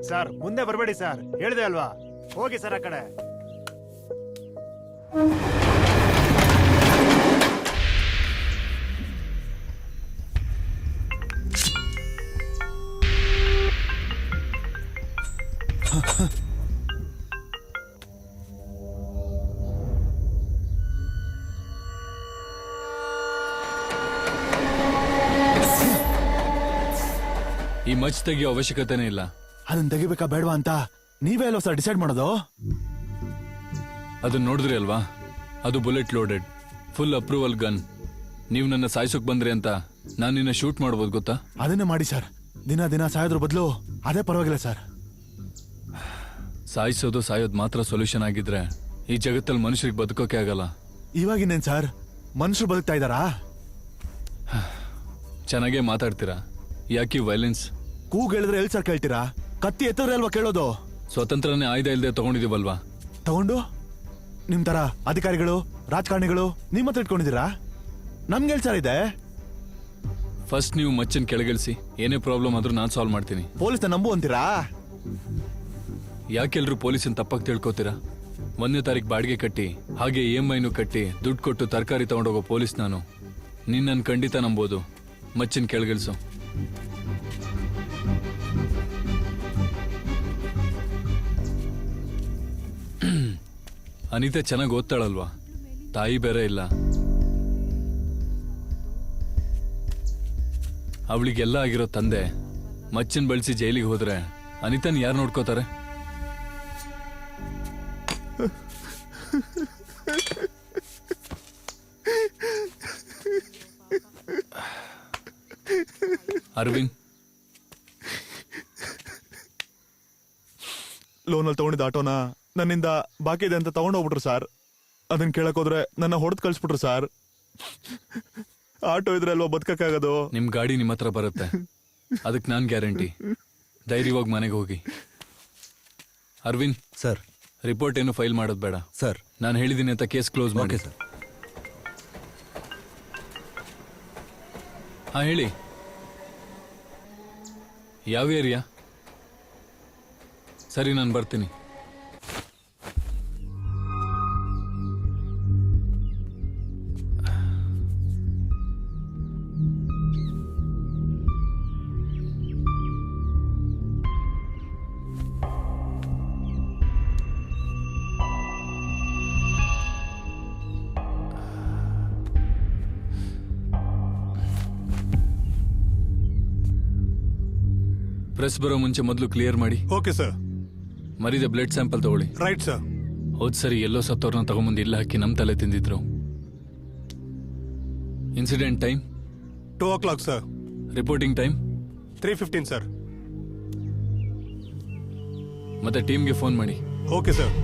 Sir ಮುಂದೆ ಬರಬೇಡಿ sir, ಹೇಳಿದೆ ಅಲ್ವಾ? ಹೋಗಿ ಸರ್ ಆ ಕಡೆ. ಈ ಮಚ್ ತೆಗಿಯೋ ಅವಶ್ಯಕತೆನೇ ಇಲ್ಲ. ಅದನ್ನ ತೆಗಿಬೇಕಾ ಬೇಡವಾ ಅಂತ ನೀವೇ ಅಲ್ವಾ ಸರ್ ಡಿಸೈಡ್ ಮಾಡೋದು? ಅದನ್ನ ನೋಡಿದ್ರಿ ಅಲ್ವಾ? ಅದು bullet loaded, full approval gun. ನೀವು ನನ್ನ ಸಾಯಿಸೋಕ್ ಬಂದ್ರಿ ಅಂತ ನಾನು ನಿನ್ನ ಶೂಟ್ ಮಾಡ್ಬೋದು ಗೊತ್ತಾ? ಅದನ್ನೇ ಮಾಡಿ ಸರ್. ದಿನ ದಿನ ಸಾಯೋದ್ರ ಬದಲು ಅದೇ ಪರವಾಗಿಲ್ಲ ಸರ್. ಸಾಯಿಸೋದು ಸಾಯೋದು ಮಾತ್ರ ಸೊಲ್ಯೂಷನ್ ಆಗಿದ್ರೆ ಈ ಜಗತ್ತಲ್ಲಿ ಮನುಷ್ಯರಿಗೆ ಬದುಕೋಕೆ ಆಗಲ್ಲ. ಇವಾಗಿನೇನ್ ಸರ್ ಮನುಷ್ಯರು ಬದುಕ್ತಾ ಇದ್ದಾರಾ? ಚೆನ್ನಾಗೇ ಮಾತಾಡ್ತೀರಾ. ಯಾಕೆ ವೈಲೆನ್ಸ್? ಕೂಗ್ ಹೇಳಿದ್ರೆ ಎಲ್ಲಿ ಸರ್ ಕೇಳ್ತೀರಾ? ಕತ್ತಿ ಎತ್ತಿದ್ರೆ ಅಲ್ವಾ ಕೇಳೋದು? ಸ್ವತಂತ್ರನೇ ಆಯುಧ ಇಲ್ಲದೆ ತಗೊಂಡಿದೀವಲ್ವಾ? ತಗೊಂಡು ನಿಮ್ ತರ ಅಧಿಕಾರಿಗಳು ರಾಜಕಾರಣಿಗಳು ನಿಮ್ಮ ಹತ್ರ ಇಟ್ಕೊಂಡಿದ್ದೀರಾ? ನಮ್ಗೆ ಸರ್ ಇದೆ. ಫಸ್ಟ್ ನೀವು ಮಚ್ಚನ್ ಕೆಳಗಿಳಿಸಿ, ಏನೇ ಪ್ರಾಬ್ಲಮ್ ಆದ್ರೂ ನಾನು ಸಾಲ್ವ್ ಮಾಡ್ತೀನಿ. ಪೊಲೀಸ್ನ ನಂಬು ಅಂತೀರಾ? ಯಾಕೆಲ್ರು ಪೊಲೀಸನ್ ತಪ್ಪಾಗಿ ತಿಳ್ಕೊತೀರಾ? 1ನೇ ತಾರೀಕು ಬಾಡಿಗೆ ಕಟ್ಟಿ ಹಾಗೆ EMI ಕಟ್ಟಿ ದುಡ್ಡು ಕೊಟ್ಟು ತರಕಾರಿ ತಗೊಂಡೋಗೋ ಪೊಲೀಸ್ ನಾನು. ನಿನ್ನನ್ನು ಖಂಡಿತ ನಂಬೋದು. ಮಚ್ಚನ್ ಕೆಳಗಿಳಿಸು. ಅನಿತಾ ಚೆನ್ನಾಗಿ ಓದ್ತಾಳಲ್ವಾ? ತಾಯಿ ಬೇರೆ ಇಲ್ಲ. ಅವಳಿಗೆಲ್ಲ ಆಗಿರೋ ತಂದೆ ಮಚ್ಚನ್ ಬಳಸಿ ಜೈಲಿಗೆ ಹೋದ್ರೆ ಅನಿತಾನ್ ಯಾರು ನೋಡ್ಕೋತಾರೆ? ಅರವಿಂದ್, ಲೋನಲ್ಲಿ ತಗೊಂಡಿದ್ದ ಆಟೋನ ನನ್ನಿಂದ ಬಾಕಿ ಇದೆ ಅಂತ ತಗೊಂಡೋಗ್ಬಿಟ್ರು ಸರ್. ಅದನ್ನ ಕೇಳಕ್ ಹೋದ್ರೆ ನನ್ನ ಹೊಡೆದು ಕಳ್ಸ್ಬಿಟ್ರು ಸರ್. ಆಟೋ ಇದ್ರೆ ಅಲ್ವಾ ಬದುಕಕ್ಕಾಗೋದು? ನಿಮ್ ಗಾಡಿ ನಿಮ್ಮ ಹತ್ರ ಬರುತ್ತೆ, ಅದಕ್ಕೆ ನಾನ್ ಗ್ಯಾರಂಟಿ. ಧೈರ್ಯವಾಗಿ ಮನೆಗೆ ಹೋಗಿ. ಅರವಿಂದ್ ಸರ್, ರಿಪೋರ್ಟ್ ಏನು ಫೈಲ್ ಮಾಡೋದು ಬೇಡ ಸರ್. ನಾನು ಹೇಳಿದ್ದೀನಿ ಅಂತ ಕೇಸ್ ಕ್ಲೋಸ್ ಮಾಡಿ. ಸರ್. ಹಾ ಹೇಳಿ, ಯಾವ ಏರಿಯಾ? ಸರಿ, ನಾನು ಬರ್ತೀನಿ. ಪ್ರೆಸ್ ಬರೋ ಮುಂಚೆ ಮೊದಲು ಕ್ಲಿಯರ್ ಮಾಡಿ. Okay sir. ಮರಿದ ಬ್ಲಡ್ ಸ್ಯಾಂಪಲ್ ತಗೊಳ್ಳಿ. Right sir. ಹೌದು ಸರಿ, ಎಲ್ಲೋ ಸತ್ತವ್ರನ್ನ ತಗೊಂಬಂದು ಇಲ್ಲ ಹಾಕಿ ನಮ್ಮ ತಲೆ ತಿಂದಿದ್ರು. Incident time 2 o'clock sir. Reporting time 3:15 sir. ಮತ್ತೆ ಟೀಮ್ಗೆ ಫೋನ್ ಮಾಡಿ. Okay sir.